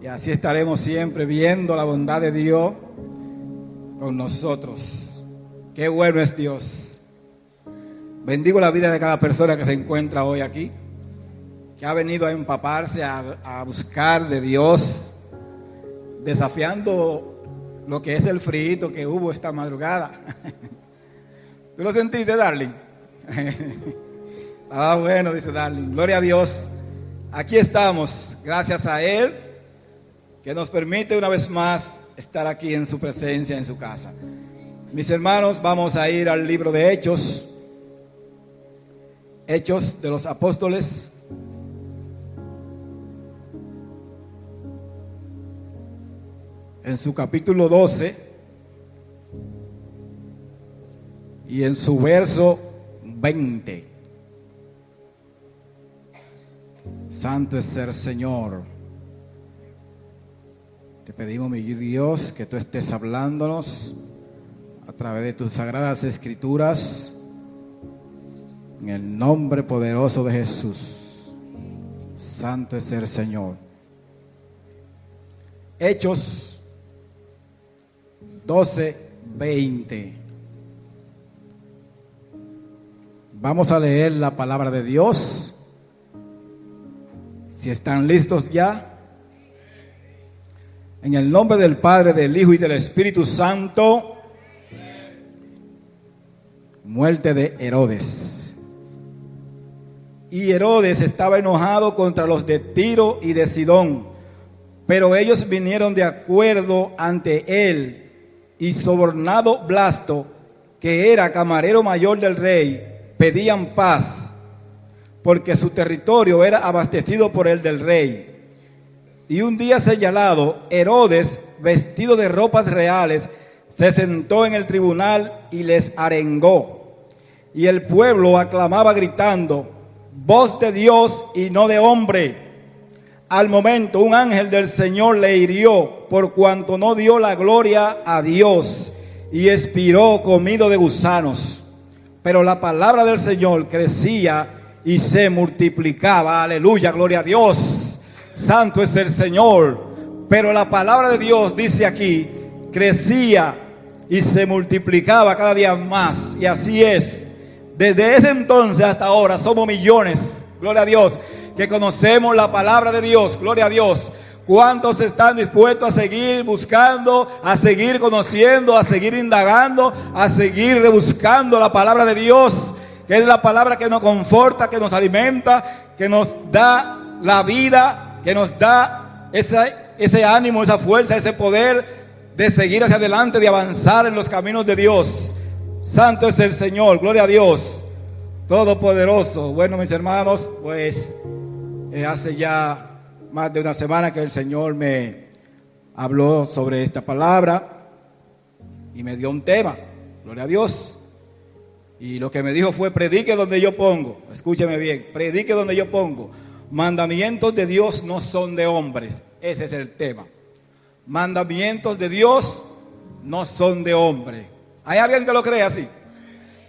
Y así estaremos siempre viendo la bondad de Dios con nosotros. Qué bueno es Dios. Bendigo la vida de cada persona que se encuentra hoy aquí, que ha venido a empaparse, a buscar de Dios, desafiando lo que es el frío que hubo esta madrugada. ¿Tú lo sentiste, Darling? Bueno, dice Darling. Gloria a Dios. Aquí estamos, gracias a Él, que nos permite una vez más estar aquí en su presencia, en su casa. Mis hermanos, vamos a ir al libro de Hechos. Hechos de los Apóstoles. En su capítulo 12 y en su verso 20. Santo es el Señor. Te pedimos, mi Dios, que tú estés hablándonos a través de tus sagradas escrituras, en el nombre poderoso de Jesús. Santo es el Señor. Hechos 12:20. Vamos a leer la palabra de Dios. Si están listos ya. En el nombre del Padre, del Hijo y del Espíritu Santo. Muerte de Herodes. Y Herodes estaba enojado contra los de Tiro y de Sidón, pero ellos vinieron de acuerdo ante él, y sobornado Blasto, que era camarero mayor del rey, pedían paz, porque su territorio era abastecido por el del rey. Y un día señalado, Herodes, vestido de ropas reales, se sentó en el tribunal y les arengó. Y el pueblo aclamaba gritando: voz de Dios y no de hombre. Al momento un ángel del Señor le hirió, por cuanto no dio la gloria a Dios, y expiró comido de gusanos. Pero la palabra del Señor crecía y se multiplicaba. Aleluya, gloria a Dios. Santo es el Señor. Pero la palabra de Dios, dice aquí, crecía y se multiplicaba cada día más. Y así es. Desde ese entonces hasta ahora somos millones, gloria a Dios, que conocemos la palabra de Dios, gloria a Dios. ¿Cuántos están dispuestos a seguir buscando, a seguir conociendo, a seguir indagando, a seguir rebuscando la palabra de Dios? Que es la palabra que nos conforta, que nos alimenta, que nos da la vida, que nos da ese ánimo, esa fuerza, ese poder de seguir hacia adelante, de avanzar en los caminos de Dios. Santo es el Señor, gloria a Dios, todopoderoso. Bueno, mis hermanos, pues hace ya más de una semana que el Señor me habló sobre esta palabra y me dio un tema, gloria a Dios. Y lo que me dijo fue: predique donde yo pongo. Escúcheme bien, predique donde yo pongo. Mandamientos de Dios no son de hombres. Ese es el tema. Mandamientos de Dios no son de hombres. ¿Hay alguien que lo cree así?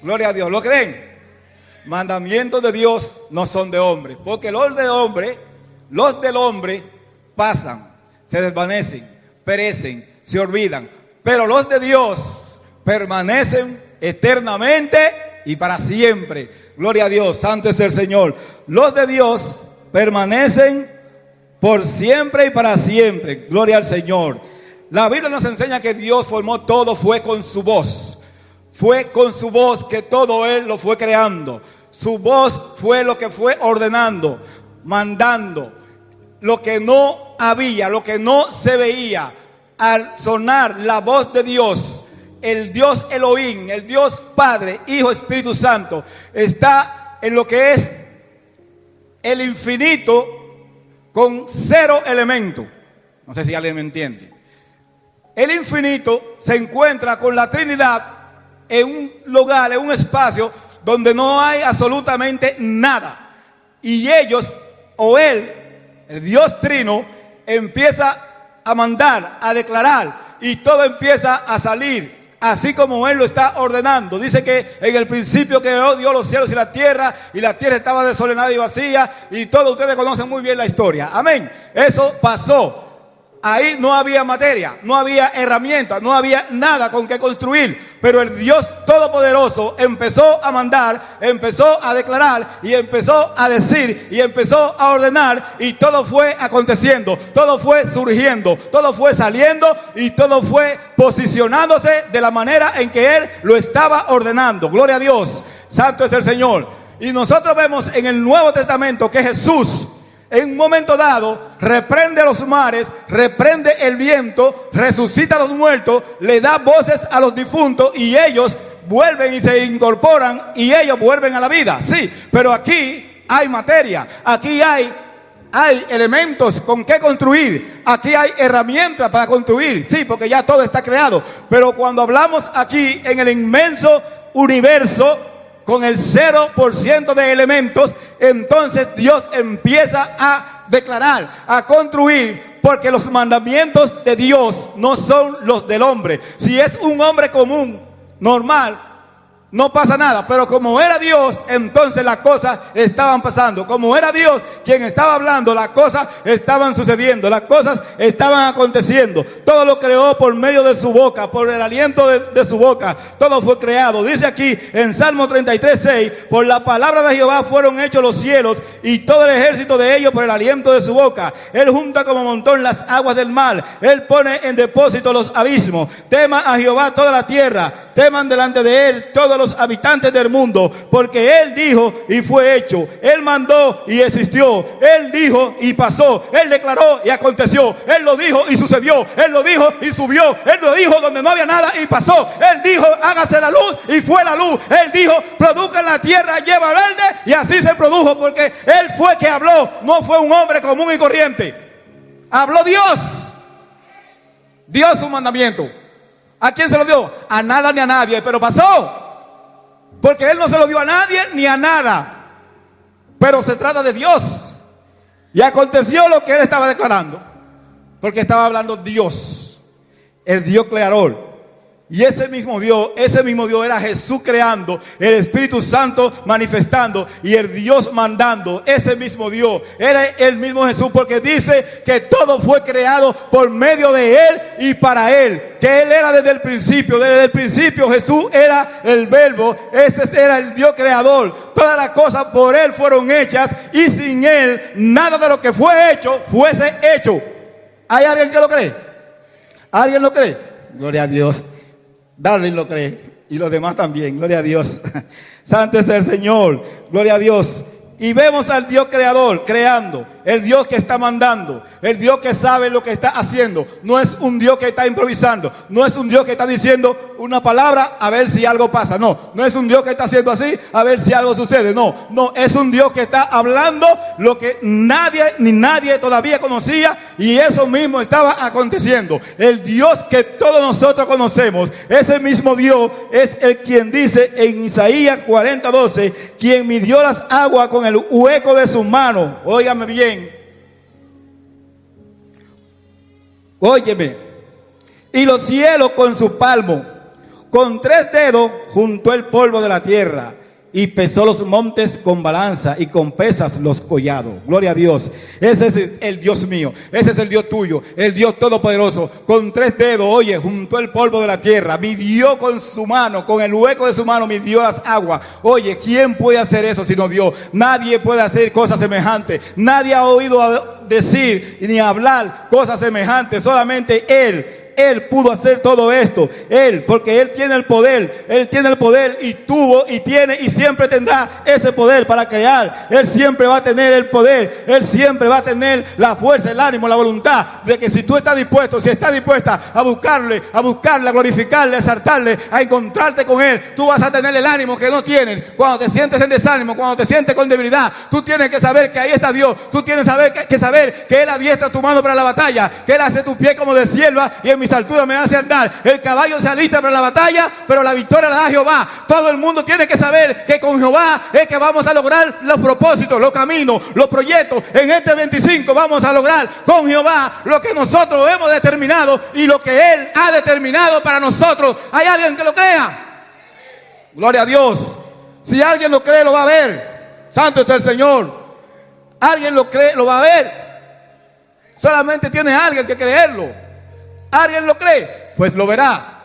Gloria a Dios. ¿Lo creen? Mandamientos de Dios no son de hombre, porque los del hombre pasan, se desvanecen, perecen, se olvidan, pero los de Dios permanecen eternamente y para siempre. Gloria a Dios, santo es el Señor. Los de Dios permanecen por siempre y para siempre. Gloria al Señor. La Biblia nos enseña que Dios formó todo, fue con su voz. Fue con su voz que todo Él lo fue creando. Su voz fue lo que fue ordenando, mandando. Lo que no había, lo que no se veía, al sonar la voz de Dios, el Dios Elohim, el Dios Padre, Hijo, Espíritu Santo, está en lo que es el infinito con cero elemento. No sé si alguien me entiende. El infinito se encuentra con la Trinidad en un lugar, en un espacio donde no hay absolutamente nada. Y ellos, o él, el Dios Trino, empieza a mandar, a declarar, y todo empieza a salir así como Él lo está ordenando. Dice que en el principio creó Dios los cielos y la tierra estaba desordenada y vacía, y todos ustedes conocen muy bien la historia. Amén. Eso pasó. Ahí no había materia, no había herramientas, no había nada con que construir. Pero el Dios Todopoderoso empezó a mandar, empezó a declarar y empezó a decir y empezó a ordenar, y todo fue aconteciendo, todo fue surgiendo, todo fue saliendo y todo fue posicionándose de la manera en que Él lo estaba ordenando. Gloria a Dios, santo es el Señor. Y nosotros vemos en el Nuevo Testamento que Jesús, en un momento dado, reprende los mares, reprende el viento, resucita a los muertos, le da voces a los difuntos y ellos vuelven y se incorporan y ellos vuelven a la vida. Sí, pero aquí hay materia, aquí hay elementos con que construir, aquí hay herramientas para construir. Sí, porque ya todo está creado. Pero cuando hablamos aquí en el inmenso universo, con el 0% de elementos, entonces Dios empieza a declarar, a construir, porque los mandamientos de Dios no son los del hombre. Si es un hombre común, normal, no pasa nada, pero como era Dios, entonces las cosas estaban pasando. Como era Dios quien estaba hablando, las cosas estaban sucediendo, las cosas estaban aconteciendo. Todo lo creó por medio de su boca, por el aliento de su boca. Todo fue creado. Dice aquí en Salmo 33:6, por la palabra de Jehová fueron hechos los cielos y todo el ejército de ellos por el aliento de su boca. Él junta como montón las aguas del mar. Él pone en depósito los abismos. Tema a Jehová toda la tierra. Teman delante de Él todos los habitantes del mundo, porque Él dijo y fue hecho. Él mandó y existió. Él dijo y pasó. Él declaró y aconteció. Él lo dijo y sucedió. Él lo dijo y subió. Él lo dijo donde no había nada y pasó. Él dijo hágase la luz y fue la luz. Él dijo produzca en la tierra hierba verde y así se produjo, porque Él fue que habló. No fue un hombre común y corriente. Habló Dios. Dio su mandamiento. ¿A quién se lo dio? A nada ni a nadie, pero pasó. Porque Él no se lo dio a nadie ni a nada. Pero se trata de Dios. Y aconteció lo que Él estaba declarando. Porque estaba hablando Dios, el Dios creador. Y ese mismo Dios era Jesús creando, el Espíritu Santo manifestando y el Dios mandando. Ese mismo Dios era el mismo Jesús, porque dice que todo fue creado por medio de Él y para Él. Que Él era desde el principio. Desde el principio Jesús era el Verbo. Ese era el Dios creador. Todas las cosas por Él fueron hechas y sin Él nada de lo que fue hecho fuese hecho. ¿Hay alguien que lo cree? ¿Alguien lo cree? Gloria a Dios. Darling lo cree y los demás también. Gloria a Dios. Santo es el Señor. Gloria a Dios. Y vemos al Dios creador creando, el Dios que está mandando, el Dios que sabe lo que está haciendo. No es un Dios que está improvisando, no es un Dios que está diciendo una palabra a ver si algo pasa. No es un Dios que está haciendo así a ver si algo sucede. No, es un Dios que está hablando lo que nadie todavía conocía, y eso mismo estaba aconteciendo. El Dios que todos nosotros conocemos, ese mismo Dios es el quien dice en Isaías 40:12, quien midió las aguas con el hueco de su mano. Óigame bien. Óyeme. Y los cielos con su palmo, con 3 dedos juntó el polvo de la tierra, y pesó los montes con balanza y con pesas los collados. Gloria a Dios. Ese es el Dios mío, ese es el Dios tuyo, el Dios todopoderoso. Con 3 dedos, oye, juntó el polvo de la tierra, midió con su mano, con el hueco de su mano midió las aguas. Oye, ¿quién puede hacer eso sino Dios? Nadie puede hacer cosas semejantes. Nadie ha oído decir ni hablar cosas semejantes. Solamente Él pudo hacer todo esto. Él, porque Él tiene el poder. Él tiene el poder y tuvo y tiene y siempre tendrá ese poder para crear. Él siempre va a tener el poder. Él siempre va a tener la fuerza, el ánimo, la voluntad de que si tú estás dispuesto, si estás dispuesta a buscarle, a glorificarle, a exaltarle, a encontrarte con Él, tú vas a tener el ánimo que no tienes. Cuando te sientes en desánimo, cuando te sientes con debilidad, tú tienes que saber que ahí está Dios. Tú tienes que saber que Él adiestra tu mano para la batalla, que Él hace tu pie como de sierva y en mis alturas me hace andar. El caballo se alista para la batalla, pero la victoria la da Jehová. Todo el mundo tiene que saber que con Jehová es que vamos a lograr los propósitos, los caminos, los proyectos. En este 25 vamos a lograr con Jehová lo que nosotros hemos determinado y lo que Él ha determinado para nosotros. ¿Hay alguien que lo crea? Gloria a Dios. Si alguien lo cree, lo va a ver. Santo es el Señor. Alguien lo cree, lo va a ver. Solamente tiene alguien que creerlo. ¿Alguien lo cree? Pues lo verá.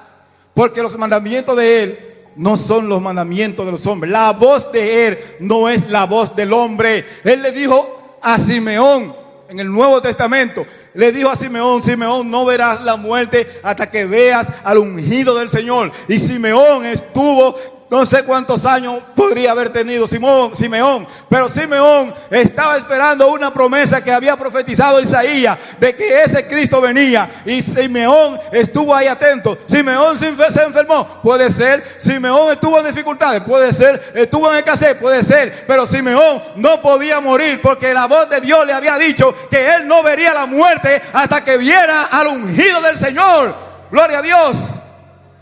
Porque los mandamientos de Él no son los mandamientos de los hombres. La voz de Él no es la voz del hombre. Él le dijo a Simeón en el Nuevo Testamento, le dijo a Simeón: Simeón, no verás la muerte hasta que veas al ungido del Señor. Y Simeón estuvo, no sé cuántos años podría haber tenido Simeón, pero Simeón estaba esperando una promesa que había profetizado Isaías, de que ese Cristo venía, y Simeón estuvo ahí atento. Simeón se enfermó, puede ser. Simeón estuvo en dificultades, puede ser. Estuvo en escasez, puede ser. Pero Simeón no podía morir, porque la voz de Dios le había dicho que él no vería la muerte hasta que viera al ungido del Señor. Gloria a Dios.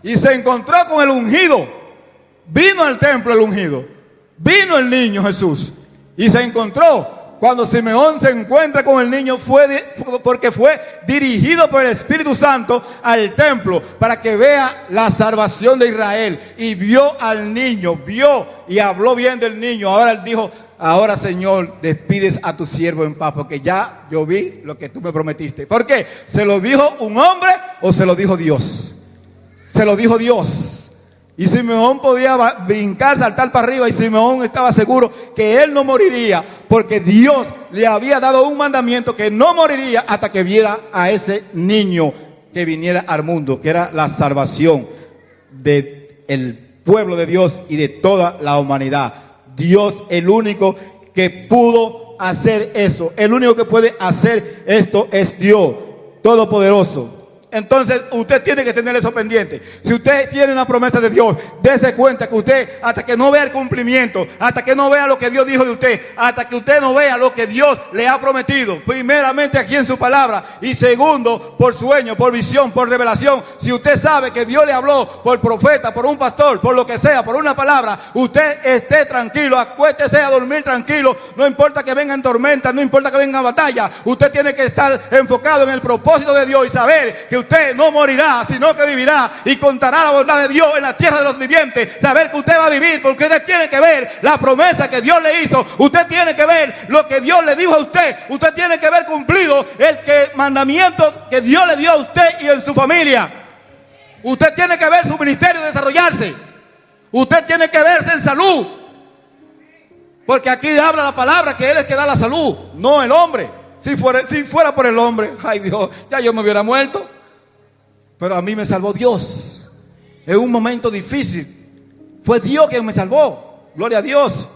Y se encontró con el ungido. Vino al templo el ungido, vino el niño Jesús, y se encontró. Cuando Simeón se encuentra con el niño, porque fue dirigido por el Espíritu Santo al templo para que vea la salvación de Israel. Y vio al niño, vio y habló bien del niño. Ahora él dijo: ahora, Señor, despides a tu siervo en paz, porque ya yo vi lo que tú me prometiste. ¿Por qué? ¿Se lo dijo un hombre o se lo dijo Dios? Se lo dijo Dios. Y Simeón podía brincar, saltar para arriba, y Simeón estaba seguro que él no moriría, porque Dios le había dado un mandamiento que no moriría hasta que viera a ese niño que viniera al mundo, que era la salvación del pueblo de Dios y de toda la humanidad. Dios, el único que pudo hacer eso, el único que puede hacer esto es Dios Todopoderoso. Entonces usted tiene que tener eso pendiente. Si usted tiene una promesa de Dios, dése cuenta que usted, hasta que no vea el cumplimiento, hasta que no vea lo que Dios dijo de usted, hasta que usted no vea lo que Dios le ha prometido, primeramente aquí en su palabra, y segundo, por sueño, por visión, por revelación. Si usted sabe que Dios le habló por profeta, por un pastor, por lo que sea, por una palabra, usted esté tranquilo, acuéstese a dormir tranquilo. No importa que vengan tormentas, no importa que vengan batallas. Usted tiene que estar enfocado en el propósito de Dios y saber que usted no morirá, sino que vivirá y contará la bondad de Dios en la tierra de los vivientes. Saber que usted va a vivir, porque usted tiene que ver la promesa que Dios le hizo. Usted tiene que ver lo que Dios le dijo a usted. Usted tiene que ver cumplido el mandamiento que Dios le dio a usted y en su familia. Usted tiene que ver su ministerio desarrollarse. Usted tiene que verse en salud, porque aquí habla la palabra que Él es el que da la salud, no el hombre. Si fuera por el hombre, ay Dios, ya yo me hubiera muerto. Pero a mí me salvó Dios. En un momento difícil fue Dios quien me salvó. Gloria a Dios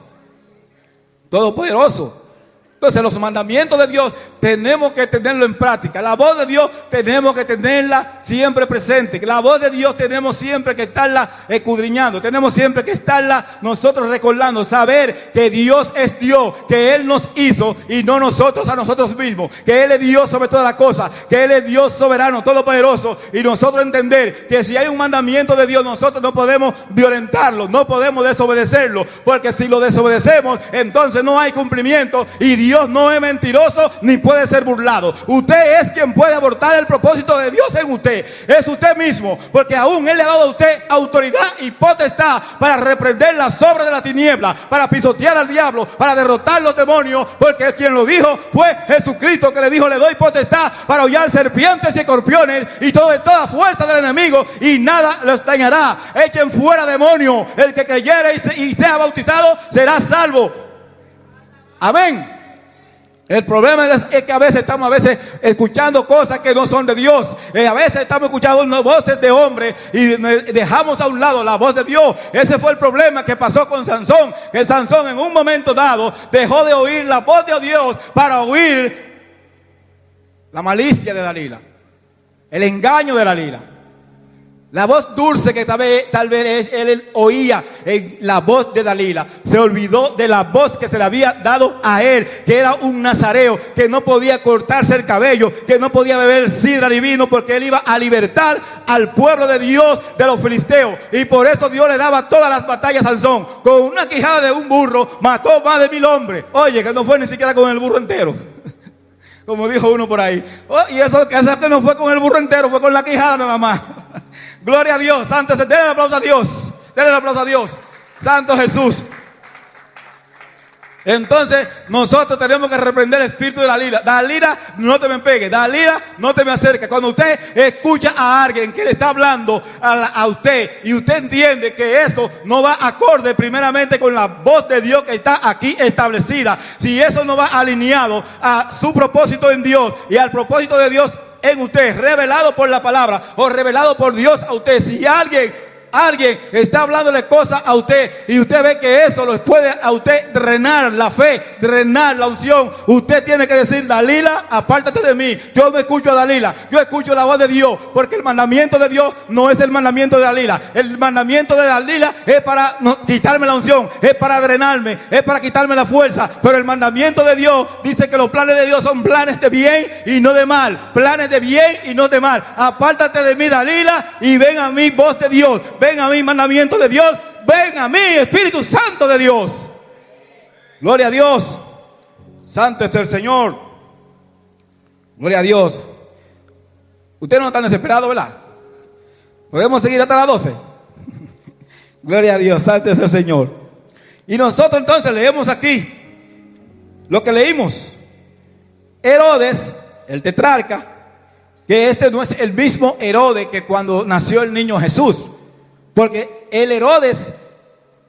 Todopoderoso. Entonces los mandamientos de Dios tenemos que tenerlo en práctica. La voz de Dios tenemos que tenerla siempre presente. La voz de Dios tenemos siempre que estarla escudriñando. Tenemos siempre que estarla nosotros recordando. Saber que Dios es Dios, que Él nos hizo y no nosotros a nosotros mismos. Que Él es Dios sobre todas las cosas. Que Él es Dios soberano, todopoderoso. Y nosotros entender que si hay un mandamiento de Dios, nosotros no podemos violentarlo, no podemos desobedecerlo. Porque si lo desobedecemos, entonces no hay cumplimiento. Y Dios no es mentiroso ni puede ser burlado. Usted es quien puede abortar el propósito de Dios en usted. Es usted mismo, porque aún Él le ha dado a usted autoridad y potestad para reprender las obras de la tiniebla, para pisotear al diablo, para derrotar los demonios, porque quien lo dijo fue Jesucristo, que le dijo: le doy potestad para hollar serpientes y escorpiones y toda fuerza del enemigo, y nada los dañará. Echen fuera demonios. El que creyere y sea bautizado será salvo. Amén. El problema es que a veces estamos escuchando cosas que no son de Dios. A veces estamos escuchando voces de hombres y dejamos a un lado la voz de Dios. Ese fue el problema que pasó con Sansón. Que Sansón en un momento dado dejó de oír la voz de Dios para oír la malicia de Dalila, el engaño de Dalila. La voz dulce que tal vez él oía en la voz de Dalila. Se olvidó de la voz que se le había dado a él, que era un nazareo, que no podía cortarse el cabello, que no podía beber sidra ni vino, porque él iba a libertar al pueblo de Dios de los filisteos. Y por eso Dios le daba todas las batallas a Sansón. Con una quijada de un burro mató más de 1000 hombres. Oye, que no fue ni siquiera con el burro entero, como dijo uno por ahí. Y eso que no fue con el burro entero, fue con la quijada nada más. Gloria a Dios. Santo, denle el aplauso a Dios. Denle el aplauso a Dios. Santo Jesús. Entonces nosotros tenemos que reprender el espíritu de Dalila. Dalila, no te me pegues. Dalila, no te me acerques. Cuando usted escucha a alguien que le está hablando a usted y usted entiende que eso no va acorde primeramente con la voz de Dios que está aquí establecida, si eso no va alineado a su propósito en Dios y al propósito de Dios en usted, revelado por la palabra o revelado por Dios a usted, si alguien está hablándole cosas a usted y usted ve que eso lo puede a usted drenar la fe, drenar la unción, usted tiene que decir: Dalila, apártate de mí. Yo no escucho a Dalila, yo escucho la voz de Dios, porque el mandamiento de Dios no es el mandamiento de Dalila. El mandamiento de Dalila es para quitarme la unción, es para drenarme, es para quitarme la fuerza. Pero el mandamiento de Dios dice que los planes de Dios son planes de bien y no de mal, planes de bien y no de mal. Apártate de mí, Dalila, y ven a mí, voz de Dios. Ven a mí, mandamiento de Dios. Ven a mí, Espíritu Santo de Dios. Gloria a Dios. Santo es el Señor. Gloria a Dios. Ustedes no están desesperados, ¿verdad? ¿Podemos seguir hasta las 12? Gloria a Dios. Santo es el Señor. Y nosotros entonces leemos aquí lo que leímos. Herodes, el tetrarca, que este no es el mismo Herodes que cuando nació el niño Jesús. Porque el Herodes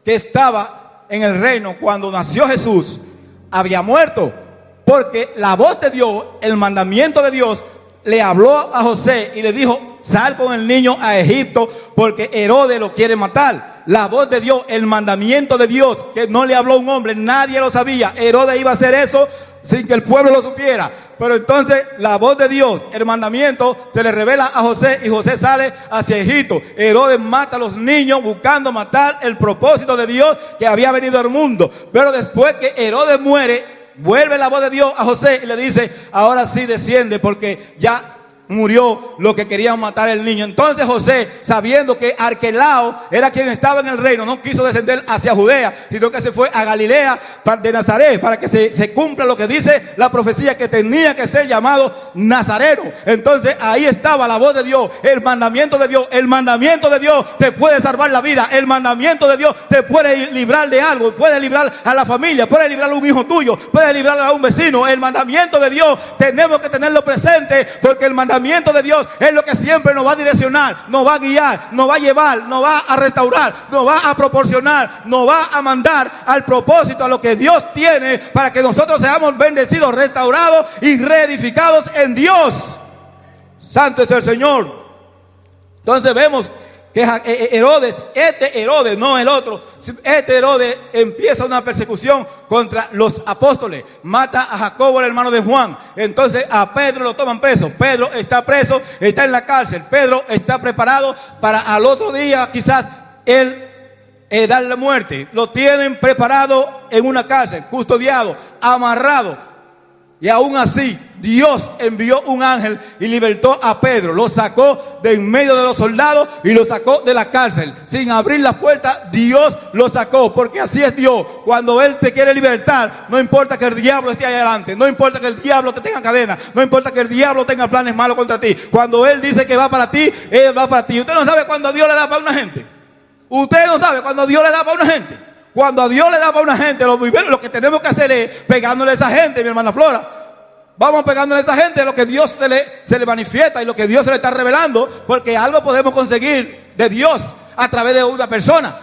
que estaba en el reino cuando nació Jesús había muerto. Porque la voz de Dios, el mandamiento de Dios, le habló a José y le dijo: sal con el niño a Egipto porque Herodes lo quiere matar. La voz de Dios, el mandamiento de Dios, que no le habló un hombre, nadie lo sabía. Herodes iba a hacer eso sin que el pueblo lo supiera. Pero entonces la voz de Dios, el mandamiento, se le revela a José y José sale hacia Egipto. Herodes mata a los niños buscando matar el propósito de Dios que había venido al mundo. Pero después que Herodes muere, vuelve la voz de Dios a José y le dice: ahora sí desciende porque ya murió lo que querían matar el niño. Entonces José, sabiendo que Arquelao era quien estaba en el reino, no quiso descender hacia Judea, sino que se fue a Galilea de Nazaret, para que se cumpla lo que dice la profecía, que tenía que ser llamado Nazareno. Entonces ahí estaba la voz de Dios, el mandamiento de Dios. El mandamiento de Dios te puede salvar la vida. El mandamiento de Dios te puede librar de algo, puede librar a la familia, puede librar a un hijo tuyo, puede librar a un vecino. El mandamiento de Dios tenemos que tenerlo presente, porque el mandamiento de Dios es lo que siempre nos va a direccionar, nos va a guiar, nos va a llevar, nos va a restaurar, nos va a proporcionar, nos va a mandar al propósito, a lo que Dios tiene, para que nosotros seamos bendecidos, restaurados y reedificados en Dios. Santo es el Señor. Entonces vemos que Herodes, este Herodes, no el otro, este Herodes empieza una persecución contra los apóstoles, mata a Jacobo, el hermano de Juan. Entonces a Pedro lo toman preso. Pedro está preso, está en la cárcel. Pedro está preparado para al otro día quizás él darle la muerte. Lo tienen preparado en una cárcel, custodiado, amarrado. Y aún así Dios envió un ángel y libertó a Pedro. Lo sacó de en medio de los soldados y lo sacó de la cárcel. Sin abrir la puerta, Dios lo sacó. Porque así es Dios. Cuando Él te quiere libertar, no importa que el diablo esté ahí adelante, no importa que el diablo te tenga cadena, no importa que el diablo tenga planes malos contra ti. Cuando Él dice que va para ti, Él va para ti. Usted no sabe cuando Dios le da para una gente. Usted no sabe cuando Dios le da para una gente. Cuando a Dios le da para una gente, lo que tenemos que hacer es pegándole a esa gente, mi hermana Flora. Vamos pegándole a esa gente lo que Dios se le manifiesta y lo que Dios se le está revelando, porque algo podemos conseguir de Dios a través de una persona,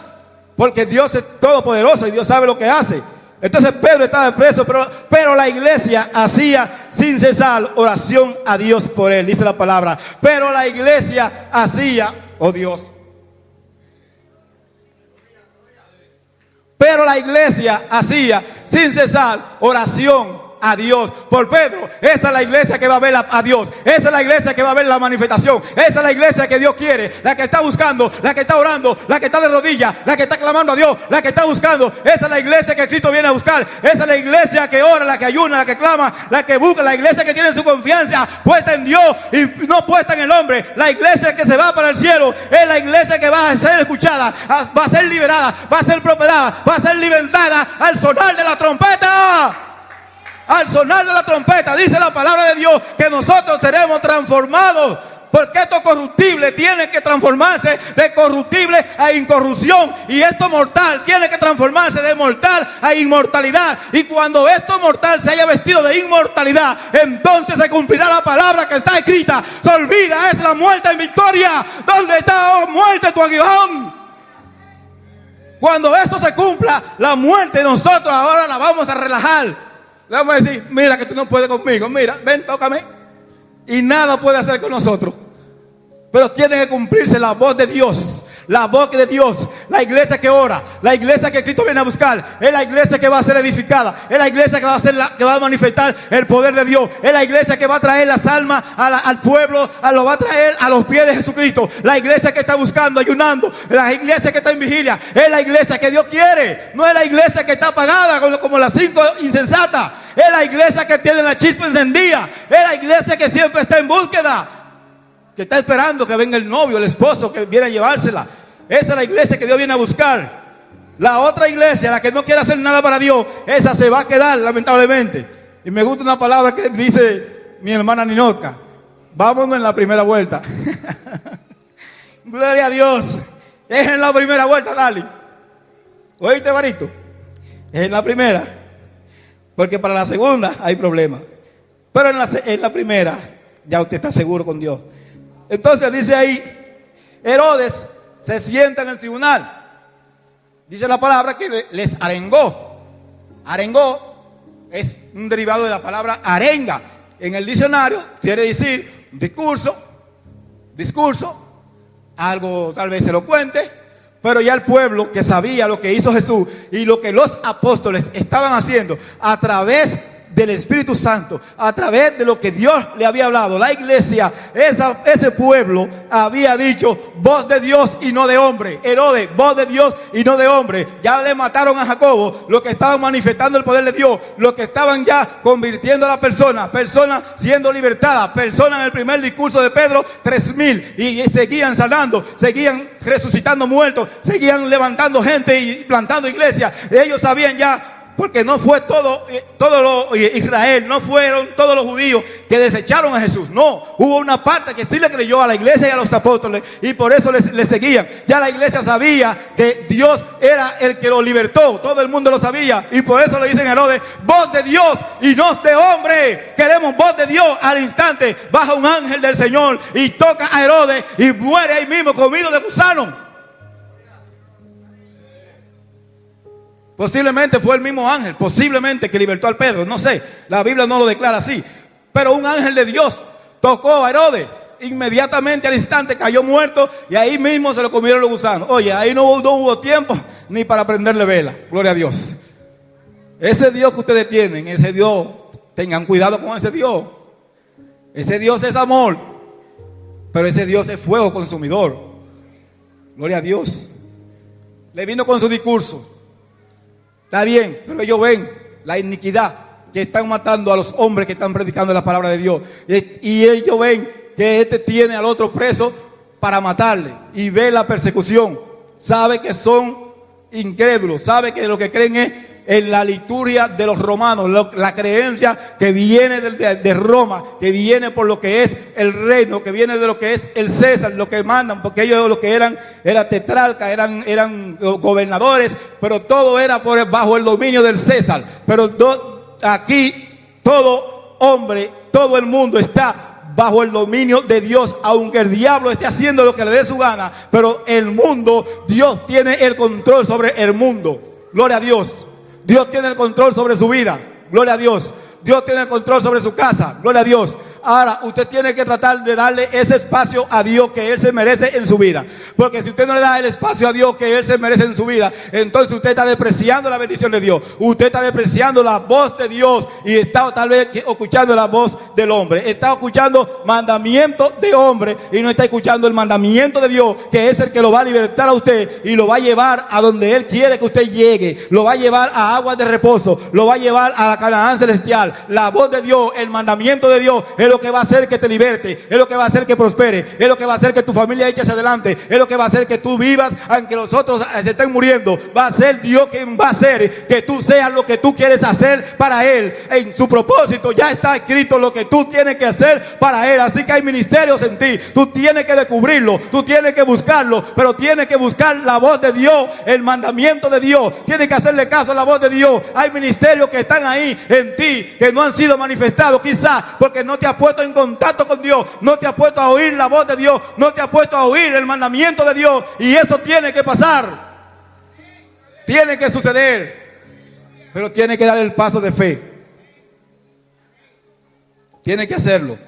porque Dios es todopoderoso y Dios sabe lo que hace. Entonces Pedro estaba preso, pero la iglesia hacía sin cesar oración a Dios por él, dice la palabra. Pero la iglesia hacía, oh Dios, pero la iglesia hacía sin cesar oración a Dios por Pedro. Esa es la iglesia que va a ver a Dios. Esa es la iglesia que va a ver la manifestación. Esa es la iglesia que Dios quiere, la que está buscando, la que está orando, la que está de rodillas, la que está clamando a Dios, la que está buscando. Esa es la iglesia que Cristo viene a buscar. Esa es la iglesia que ora, la que ayuna, la que clama, la que busca, la iglesia que tiene su confianza puesta en Dios y no puesta en el hombre. La iglesia que se va para el cielo es la iglesia que va a ser escuchada, va a ser liberada, va a ser prosperada, va a ser libertada al sonar de la trompeta. Al sonar de la trompeta, dice la palabra de Dios que nosotros seremos transformados Porque esto corruptible tiene que transformarse de corruptible a incorrupción. Y esto mortal tiene que transformarse de mortal a inmortalidad. Y cuando esto mortal se haya vestido de inmortalidad, entonces se cumplirá la palabra que está escrita. Se olvida, es la muerte en victoria. ¿Dónde está, oh muerte, tu aguijón? Cuando esto se cumpla, la muerte, nosotros ahora la vamos a relajar. Le vamos a decir, mira que tú no puedes conmigo. Mira, ven, tócame. Y nada puede hacer con nosotros. Pero tiene que cumplirse la voz de Dios. La voz de Dios. La iglesia que ora. La iglesia que Cristo viene a buscar. Es la iglesia que va a ser edificada. Es la iglesia que va a ser que va a manifestar el poder de Dios. Es la iglesia que va a traer las almas al pueblo. Lo va a traer a los pies de Jesucristo. La iglesia que está buscando, ayunando. La iglesia que está en vigilia. Es la iglesia que Dios quiere. No es la iglesia que está apagada como las 5 insensatas. Es la iglesia que tiene la chispa encendida. Es la iglesia que siempre está en búsqueda. Que está esperando que venga el novio, el esposo que viene a llevársela. Esa es la iglesia que Dios viene a buscar. La otra iglesia, la que no quiere hacer nada para Dios, esa se va a quedar lamentablemente. Y me gusta una palabra que dice mi hermana Ninoca: vámonos en la primera vuelta. Gloria a Dios. Es en la primera vuelta, dale. ¿Oíste, Barito? Es en la primera. Porque para la segunda hay problemas. Pero en la primera ya usted está seguro con Dios. Entonces dice ahí, Herodes se sienta en el tribunal. Dice la palabra que les arengó. Arengó es un derivado de la palabra arenga. En el diccionario quiere decir discurso, algo tal vez elocuente. Pero ya el pueblo que sabía lo que hizo Jesús y lo que los apóstoles estaban haciendo a través del Espíritu Santo, a través de lo que Dios le había hablado, la iglesia, ese pueblo había dicho: voz de Dios y no de hombre. Herodes, voz de Dios y no de hombre. Ya le mataron a Jacobo, los que estaban manifestando el poder de Dios, los que estaban ya convirtiendo a la persona siendo libertada, personas en el primer discurso de Pedro, 3,000, y seguían sanando, seguían resucitando muertos, seguían levantando gente y plantando iglesias. Ellos sabían ya. Porque no fue todo Israel, no fueron todos los judíos que desecharon a Jesús. No, hubo una parte que sí le creyó a la iglesia y a los apóstoles, y por eso le seguían. Ya la iglesia sabía que Dios era el que lo libertó. Todo el mundo lo sabía, y por eso le dicen a Herodes: voz de Dios y no de hombre. Queremos voz de Dios. Al instante baja un ángel del Señor y toca a Herodes y muere ahí mismo, comido de gusano. Posiblemente fue el mismo ángel, posiblemente, que libertó al Pedro, no sé, la Biblia no lo declara así. Pero un ángel de Dios tocó a Herodes, inmediatamente al instante cayó muerto, y ahí mismo se lo comieron los gusanos. Oye, ahí no hubo tiempo ni para prenderle vela. Gloria a Dios. Ese Dios que ustedes tienen, ese Dios, tengan cuidado con ese Dios. Ese Dios es amor, pero ese Dios es fuego consumidor. Gloria a Dios. Le vino con su discurso. Está bien, pero ellos ven la iniquidad que están matando a los hombres que están predicando la palabra de Dios. Y ellos ven que este tiene al otro preso para matarle. Y ve la persecución. Sabe que son incrédulos. Sabe que lo que creen es en la liturgia de los romanos. La creencia que viene de Roma, que viene por lo que es el reino, que viene de lo que es el César, lo que mandan, porque ellos lo que eran tetrarcas, eran gobernadores, pero todo era bajo el dominio del César. Pero aquí todo hombre, todo el mundo está bajo el dominio de Dios, aunque el diablo esté haciendo lo que le dé su gana, pero el mundo, Dios tiene el control sobre el mundo. Gloria a Dios. Dios tiene el control sobre su vida. Gloria a Dios. Dios tiene el control sobre su casa. Gloria a Dios. Ahora, usted tiene que tratar de darle ese espacio a Dios que Él se merece en su vida. Porque si usted no le da el espacio a Dios que Él se merece en su vida, entonces usted está despreciando la bendición de Dios. Usted está despreciando la voz de Dios y está tal vez escuchando la voz del hombre. Está escuchando mandamiento de hombre y no está escuchando el mandamiento de Dios, que es el que lo va a libertar a usted y lo va a llevar a donde Él quiere que usted llegue. Lo va a llevar a aguas de reposo. Lo va a llevar a la Canaán celestial. La voz de Dios, el mandamiento de Dios es lo lo que va a hacer que te liberte, es lo que va a hacer que prospere, es lo que va a hacer que tu familia eche hacia adelante, es lo que va a hacer que tú vivas aunque los otros se estén muriendo. Va a ser Dios quien va a hacer que tú seas lo que tú quieres hacer para Él. En su propósito ya está escrito lo que tú tienes que hacer para Él. Así que hay ministerios en ti, tú tienes que descubrirlo, tú tienes que buscarlo, pero tienes que buscar la voz de Dios, el mandamiento de Dios, tienes que hacerle caso a la voz de Dios. Hay ministerios que están ahí en ti, que no han sido manifestados, quizás porque no te has puesto en contacto con Dios, no te has puesto a oír la voz de Dios, no te has puesto a oír el mandamiento de Dios, y eso tiene que pasar, tiene que suceder, pero tiene que dar el paso de fe, tiene que hacerlo.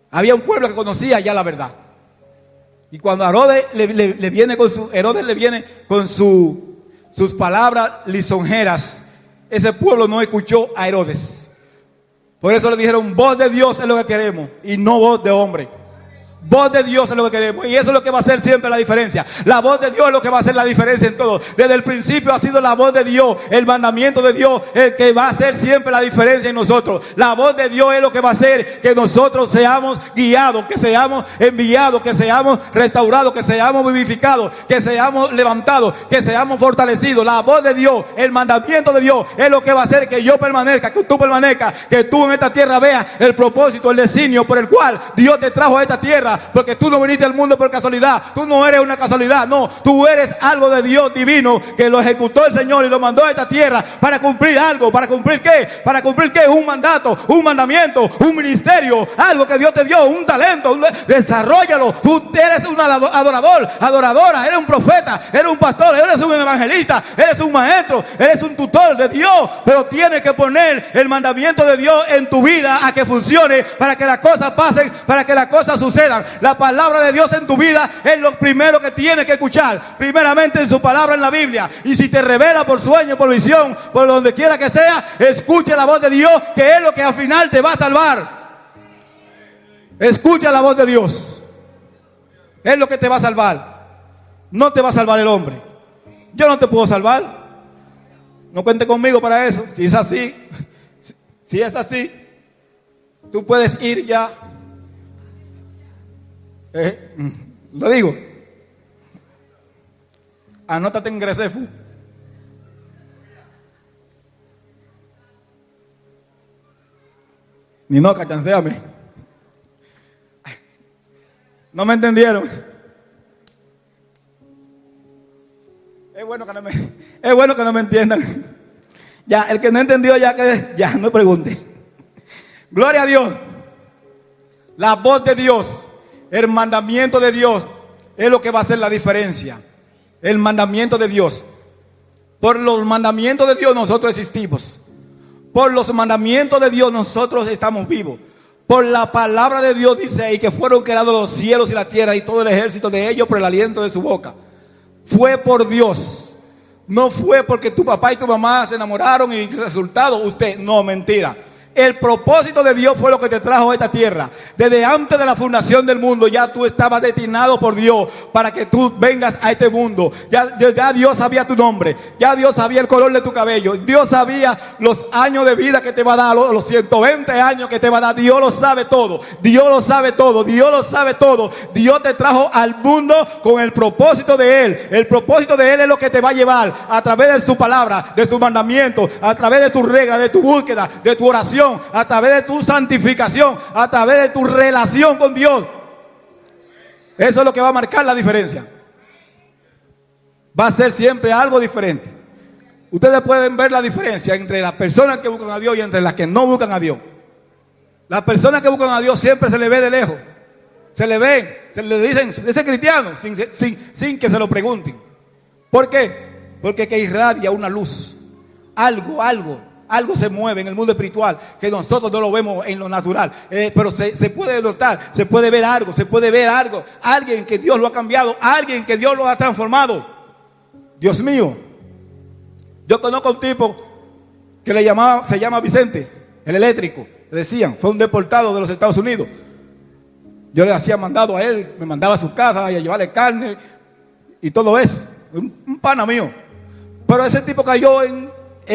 Había un pueblo que conocía ya la verdad, y cuando Herodes le viene con sus palabras lisonjeras, ese pueblo no escuchó a Herodes. Por eso le dijeron: voz de Dios es lo que queremos y no voz de hombre. Voz de Dios es lo que queremos, y eso es lo que va a hacer siempre la diferencia. La voz de Dios es lo que va a hacer la diferencia en todo. Desde el principio ha sido la voz de Dios, el mandamiento de Dios, el que va a hacer siempre la diferencia en nosotros. La voz de Dios es lo que va a hacer que nosotros seamos guiados, que seamos enviados, que seamos restaurados, que seamos vivificados, que seamos levantados, que seamos fortalecidos. La voz de Dios, el mandamiento de Dios es lo que va a hacer que yo permanezca, que tú permanezcas, que tú en esta tierra veas el propósito, el designio por el cual Dios te trajo a esta tierra. Porque tú no viniste al mundo por casualidad, tú no eres una casualidad, no, tú eres algo de Dios divino que lo ejecutó el Señor y lo mandó a esta tierra para cumplir algo. ¿Para cumplir qué? Para cumplir qué? Un mandato, un mandamiento, un ministerio, algo que Dios te dio, un talento. Desarróllalo. Tú eres un adorador, adoradora, eres un profeta, eres un pastor, eres un evangelista, eres un maestro, eres un tutor de Dios, pero tienes que poner el mandamiento de Dios en tu vida a que funcione, para que las cosas pasen, para que las cosas sucedan. La palabra de Dios en tu vida es lo primero que tienes que escuchar, primeramente en su palabra, en la Biblia. Y si te revela por sueño, por visión, por donde quiera que sea, escucha la voz de Dios, que es lo que al final te va a salvar. Escucha la voz de Dios, es lo que te va a salvar. No te va a salvar el hombre. Yo no te puedo salvar, no cuente conmigo para eso. Si es así, si es así, tú puedes ir ya. Lo digo, anótate en Grecefu. Ni no, cachancéame. No me entendieron. Es bueno que no me entiendan. Ya, el que no entendió, ya no pregunte. Gloria a Dios. La voz de Dios, el mandamiento de Dios es lo que va a hacer la diferencia. El mandamiento de Dios. Por los mandamientos de Dios nosotros existimos. Por los mandamientos de Dios nosotros estamos vivos. Por la palabra de Dios dice ahí que fueron creados los cielos y la tierra y todo el ejército de ellos por el aliento de su boca. Fue por Dios. No fue porque tu papá y tu mamá se enamoraron y resultado usted. No, mentira. El propósito de Dios fue lo que te trajo a esta tierra. Desde antes de la fundación del mundo ya tú estabas destinado por Dios para que tú vengas a este mundo. Ya Dios sabía tu nombre. Ya Dios sabía el color de tu cabello. Dios sabía los años de vida que te va a dar, los 120 años que te va a dar. Dios lo sabe todo. Dios lo sabe todo. Dios lo sabe todo. Dios te trajo al mundo con el propósito de Él. El propósito de Él es lo que te va a llevar a través de su palabra, de su mandamiento, a través de sus reglas, de tu búsqueda, de tu oración, a través de tu santificación, a través de tu relación con Dios. Eso es lo que va a marcar la diferencia. Va a ser siempre algo diferente. Ustedes pueden ver la diferencia entre las personas que buscan a Dios y entre las que no buscan a Dios. Las personas que buscan a Dios siempre se le ve de lejos. Se le ven, se le dicen, ese cristiano, sin que se lo pregunten. ¿Por qué? Porque que irradia una luz. Algo se mueve en el mundo espiritual que nosotros no lo vemos en lo natural, pero se puede notar, se puede ver algo, alguien que Dios lo ha cambiado, alguien que Dios lo ha transformado. Dios mío, yo conozco a un tipo que se llama Vicente, el eléctrico, le decían, fue un deportado de los Estados Unidos. Yo le hacía mandado a él, me mandaba a su casa a llevarle carne y todo eso, un pana mío. Pero ese tipo cayó en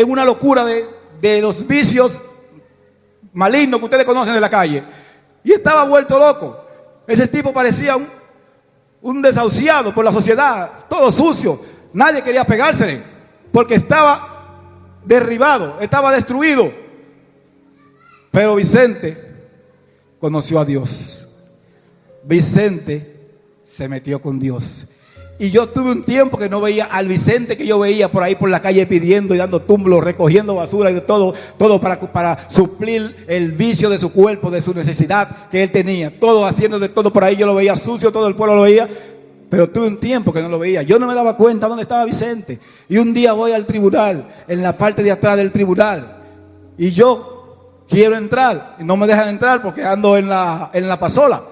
una locura de los vicios maligno que ustedes conocen de la calle. Y estaba vuelto loco. Ese tipo parecía un desahuciado por la sociedad, todo sucio. Nadie quería pegársele porque estaba derribado, estaba destruido. Pero Vicente conoció a Dios. Vicente se metió con Dios. Y yo tuve un tiempo que no veía al Vicente que yo veía por ahí por la calle pidiendo y dando tumblos, recogiendo basura y de todo para suplir el vicio de su cuerpo, de su necesidad que él tenía. Todo haciendo de todo por ahí, yo lo veía sucio, todo el pueblo lo veía. Pero tuve un tiempo que no lo veía. Yo no me daba cuenta dónde estaba Vicente. Y un día voy al tribunal, en la parte de atrás del tribunal. Y yo quiero entrar. Y no me dejan entrar porque ando en la pasola.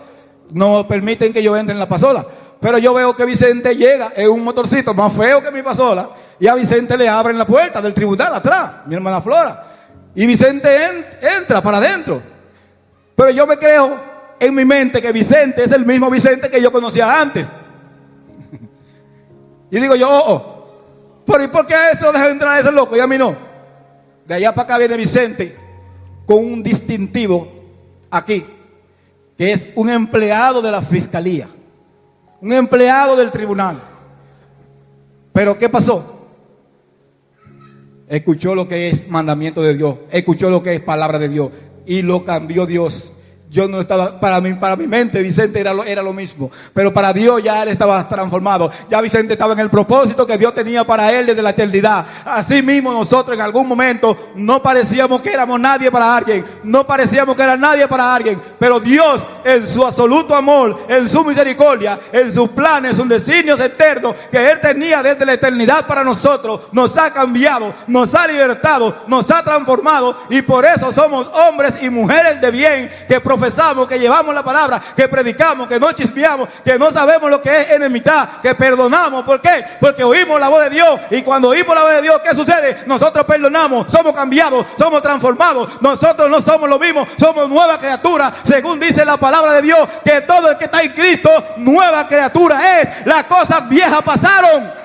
No permiten que yo entre en la pasola. Pero yo veo que Vicente llega en un motorcito más feo que mi pasola. Y a Vicente le abren la puerta del tribunal atrás, mi hermana Flora. Y Vicente entra para adentro. Pero yo me creo en mi mente que Vicente es el mismo Vicente que yo conocía antes. Y digo yo, pero ¿y por qué a eso deja entrar a ese loco y a mí no? De allá para acá viene Vicente con un distintivo aquí, que es un empleado de la fiscalía, un empleado del tribunal. Pero ¿qué pasó? Escuchó lo que es mandamiento de Dios, escuchó lo que es palabra de Dios y lo cambió Dios. Yo no estaba, para mi mente Vicente era lo mismo, pero para Dios ya él estaba transformado. Ya Vicente estaba en el propósito que Dios tenía para él desde la eternidad. Así mismo nosotros en algún momento no parecíamos que éramos nadie para alguien, no parecíamos que era nadie para alguien, pero Dios en su absoluto amor, en su misericordia, en sus planes, sus designios eternos que él tenía desde la eternidad para nosotros, nos ha cambiado, nos ha libertado, nos ha transformado, y por eso somos hombres y mujeres de bien que profesamos, que llevamos la palabra, que predicamos, que no chismeamos, que no sabemos lo que es enemistad, que perdonamos. ¿Por qué? Porque oímos la voz de Dios, y cuando oímos la voz de Dios, ¿qué sucede? Nosotros perdonamos, somos cambiados, somos transformados. Nosotros no somos lo mismo, somos nueva criatura, según dice la palabra de Dios, que todo el que está en Cristo, nueva criatura es. Las cosas viejas pasaron.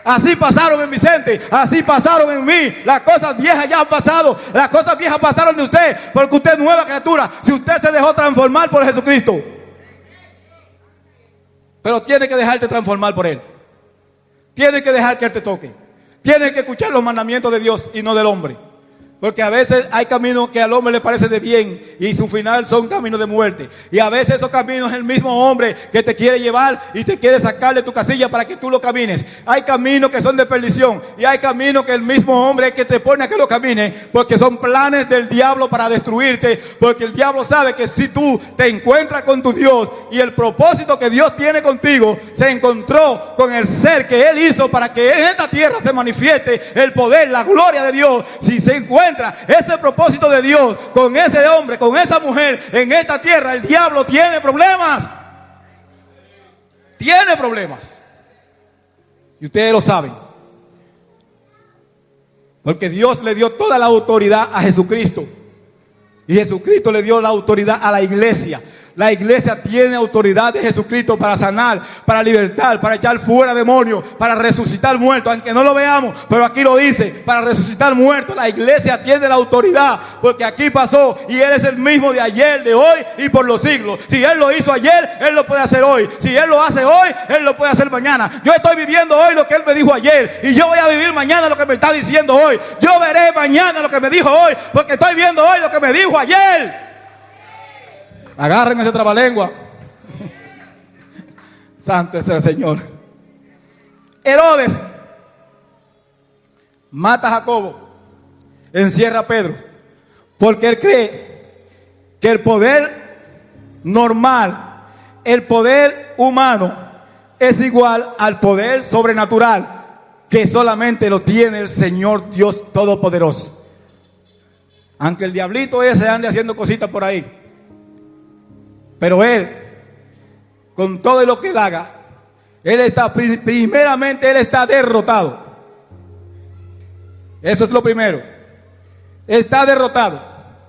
Así pasaron en Vicente, así pasaron en mí. Las cosas viejas ya han pasado. Las cosas viejas pasaron de usted, porque usted es nueva criatura, si usted se dejó transformar por Jesucristo. Pero tiene que dejarte transformar por Él. Tiene que dejar que Él te toque. Tiene que escuchar los mandamientos de Dios y no del hombre. Porque a veces hay caminos que al hombre le parece de bien y su final son caminos de muerte. Y a veces esos caminos es el mismo hombre que te quiere llevar y te quiere sacar de tu casilla para que tú lo camines. Hay caminos que son de perdición y hay caminos que el mismo hombre es que te pone a que lo camine, porque son planes del diablo para destruirte. Porque el diablo sabe que si tú te encuentras con tu Dios y el propósito que Dios tiene contigo se encontró con el ser que Él hizo para que en esta tierra se manifieste el poder, la gloria de Dios. Si se encuentra ese propósito de Dios con ese hombre, con esa mujer en esta tierra, el diablo tiene problemas. Tiene problemas. Y ustedes lo saben. Porque Dios le dio toda la autoridad a Jesucristo. Y Jesucristo le dio la autoridad a la iglesia. La iglesia tiene autoridad de Jesucristo para sanar, para libertar, para echar fuera demonios, para resucitar muertos, aunque no lo veamos, pero aquí lo dice, para resucitar muertos. La iglesia tiene la autoridad, porque aquí pasó y Él es el mismo de ayer, de hoy y por los siglos. Si Él lo hizo ayer, Él lo puede hacer hoy. Si Él lo hace hoy, Él lo puede hacer mañana. Yo estoy viviendo hoy lo que Él me dijo ayer, y yo voy a vivir mañana lo que me está diciendo hoy. Yo veré mañana lo que me dijo hoy, porque estoy viendo hoy lo que me dijo ayer. Agarren ese trabalengua. Santo es el Señor. Herodes mata a Jacobo, encierra a Pedro, porque él cree que el poder normal, el poder humano, es igual al poder sobrenatural que solamente lo tiene el Señor Dios Todopoderoso. Aunque el diablito ese ande haciendo cositas por ahí, pero Él, con todo lo que Él haga, Él está, primeramente Él está derrotado. Eso es lo primero. Está derrotado.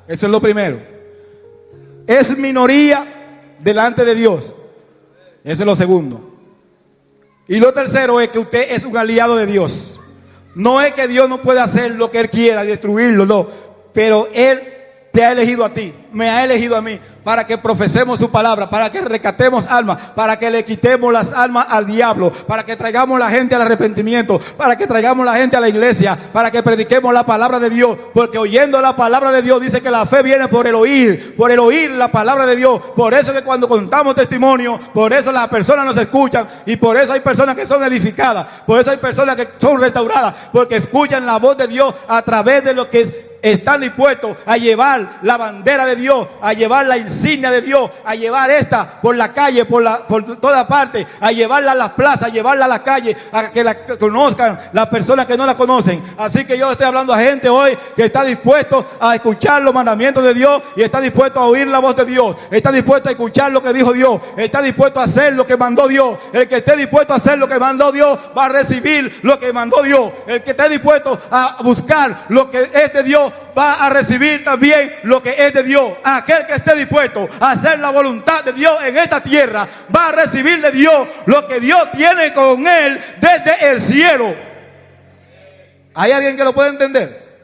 Eso es lo primero. Es minoría delante de Dios. Eso es lo segundo. Y lo tercero es que usted es un aliado de Dios. No es que Dios no puede hacer lo que Él quiera, destruirlo, no. Pero Él te ha elegido a ti, me ha elegido a mí, para que profesemos su palabra, para que rescatemos almas, para que le quitemos las almas al diablo, para que traigamos la gente al arrepentimiento, para que traigamos la gente a la iglesia, para que prediquemos la palabra de Dios, porque oyendo la palabra de Dios, dice que la fe viene por el oír la palabra de Dios. Por eso que cuando contamos testimonio, por eso las personas nos escuchan, y por eso hay personas que son edificadas, por eso hay personas que son restauradas, porque escuchan la voz de Dios a través de lo que están dispuestos a llevar la bandera de Dios, a llevar la insignia de Dios, a llevar esta por la calle, por toda parte, a llevarla a las plazas, a llevarla a la calle, a que la conozcan las personas que no la conocen. Así que yo estoy hablando a gente hoy que está dispuesto a escuchar los mandamientos de Dios y está dispuesto a oír la voz de Dios, está dispuesto a escuchar lo que dijo Dios, está dispuesto a hacer lo que mandó Dios. El que esté dispuesto a hacer lo que mandó Dios va a recibir lo que mandó Dios. El que esté dispuesto a buscar lo que es de Dios va a recibir también lo que es de Dios. Aquel que esté dispuesto a hacer la voluntad de Dios en esta tierra va a recibir de Dios lo que Dios tiene con él desde el cielo. ¿Hay alguien que lo puede entender?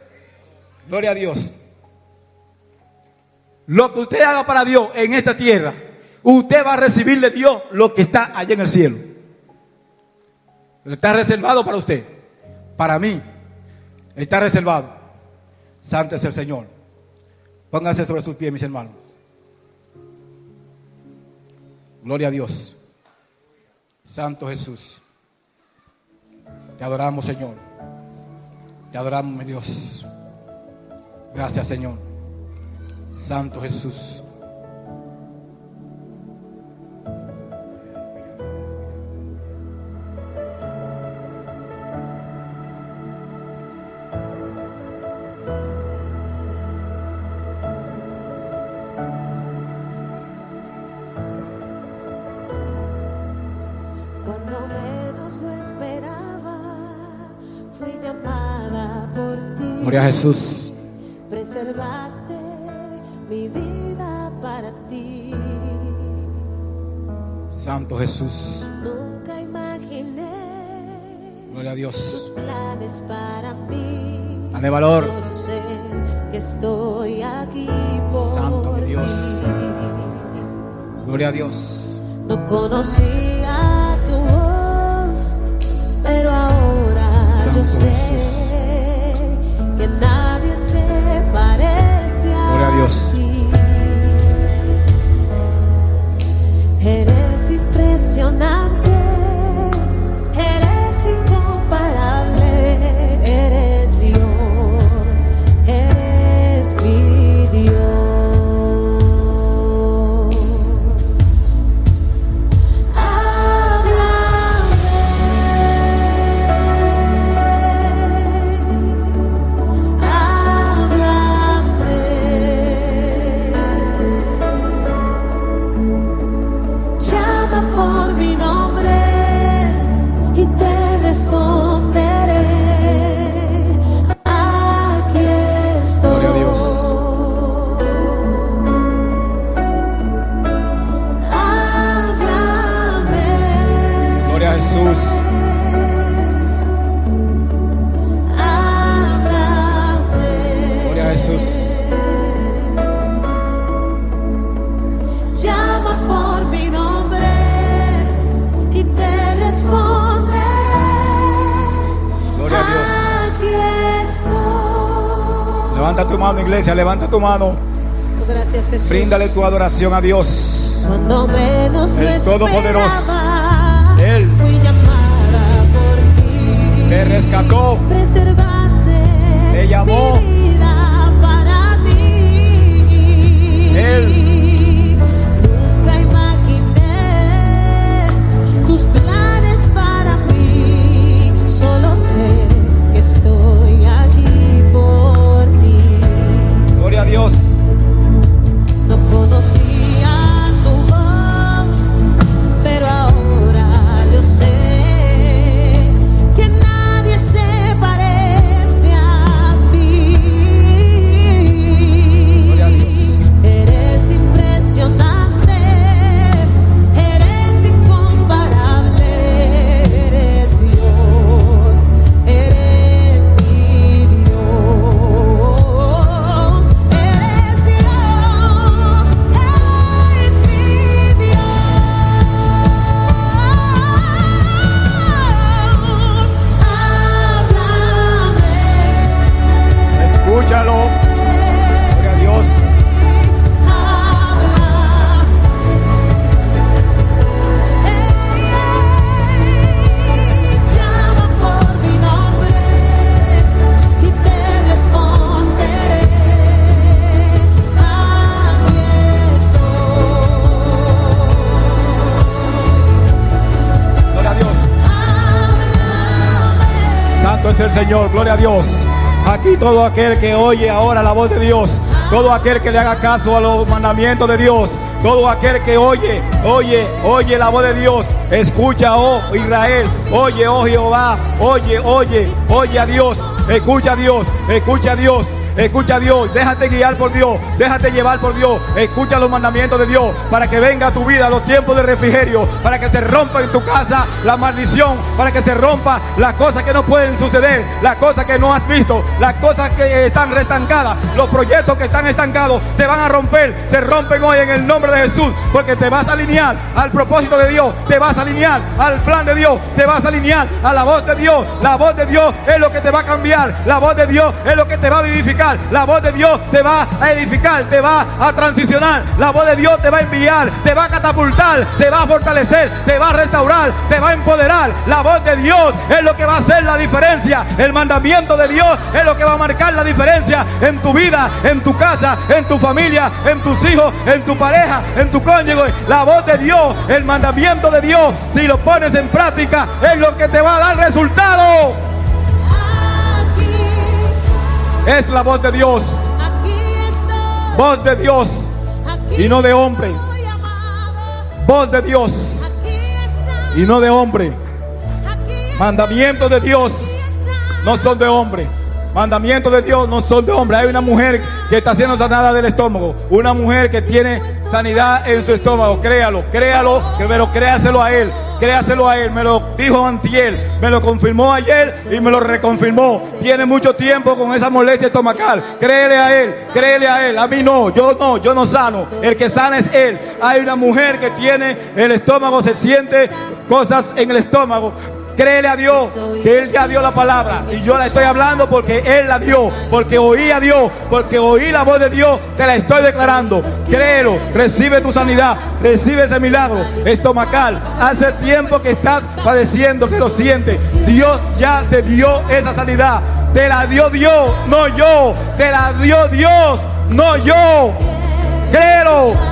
Gloria a Dios. Lo que usted haga para Dios en esta tierra, usted va a recibir de Dios lo que está allá en el cielo. Está reservado para usted, para mí está reservado. Santo es el Señor. Pónganse sobre sus pies, mis hermanos. Gloria a Dios. Santo Jesús. Te adoramos, Señor. Te adoramos, mi Dios. Gracias, Señor. Santo Jesús. Cuando menos lo esperaba, fui llamada por ti. Gloria a Jesús. Preservaste mi vida para ti. Santo Jesús. Nunca imaginé, Gloria a Dios, tus planes para mí. Dale valor. Solo sé que estoy aquí por Santo mi Dios. ti. Gloria a Dios. No conocía tu voz, pero ahora Santo yo sé Jesús. que nadie se parece Gloria a Dios. ti. Eres impresionante, eres incomparable, eres Dios, eres mi Dios. Llama por mi nombre y te responderé. Gloria a Dios. Aquí estoy. Levanta tu mano, iglesia, levanta tu mano. Gracias, Jesús. Bríndale tu adoración a Dios. Cuando menos lo El Todopoderoso. esperaba, Él fui llamada por ti. te rescató, Preservaste te llamó. mi vida para ti. Él Nunca imaginé tus planes para mí. Solo sé que estoy aquí por ti. Gloria a Dios. No conocía tu voz, pero ahora yo sé que nadie se parece a ti. Gloria a Dios. Eres Señor, gloria a Dios. Aquí todo aquel que oye ahora la voz de Dios, todo aquel que le haga caso a los mandamientos de Dios, todo aquel que oye la voz de Dios, escucha, oh Israel, oye, oh Jehová, oye a Dios, escucha a Dios, escucha a Dios. Escucha a Dios, déjate guiar por Dios, déjate llevar por Dios, escucha los mandamientos de Dios para que venga a tu vida los tiempos de refrigerio, para que se rompa en tu casa la maldición, para que se rompa las cosas que no pueden suceder, las cosas que no has visto, las cosas que están restancadas, los proyectos que están estancados se van a romper, se rompen hoy en el nombre de Jesús, porque te vas a alinear al propósito de Dios, te vas a alinear al plan de Dios, te vas a alinear a la voz de Dios. La voz de Dios es lo que te va a cambiar, la voz de Dios es lo que te va a vivificar. La voz de Dios te va a edificar, te va a transicionar. La voz de Dios te va a enviar, te va a catapultar, te va a fortalecer, te va a restaurar, te va a empoderar. La voz de Dios es lo que va a hacer la diferencia. El mandamiento de Dios es lo que va a marcar la diferencia en tu vida, en tu casa, en tu familia, en tus hijos, en tu pareja, en tu cónyuge. La voz de Dios, el mandamiento de Dios, si lo pones en práctica, es lo que te va a dar resultado. Es la voz de Dios, voz de Dios y no de hombre, voz de Dios y no de hombre. Mandamientos de Dios no son de hombre, mandamientos de Dios no son de hombre. Hay una mujer que está siendo sanada del estómago, una mujer que tiene sanidad en su estómago. Créalo, pero créaselo a él. Créaselo a él, me lo dijo antier, me lo confirmó ayer y me lo reconfirmó. Tiene mucho tiempo con esa molestia estomacal. Créele a él, a mí no, yo no sano. El que sana es él. Hay una mujer que tiene el estómago, se siente cosas en el estómago. Créele a Dios, que Él ya dio la palabra. Y yo la estoy hablando porque Él la dio, porque oí a Dios, porque oí la voz de Dios, te la estoy declarando. Créelo, recibe tu sanidad, recibe ese milagro estomacal. Hace tiempo que estás padeciendo, que lo sientes. Dios ya te dio esa sanidad. Te la dio Dios, no yo. Te la dio Dios, no yo. Créelo.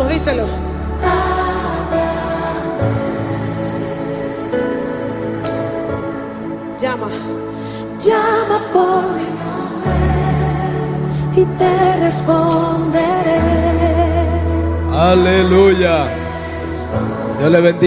Díselo. Llama por mi nombre y te responderé. Aleluya. Dios le bendiga.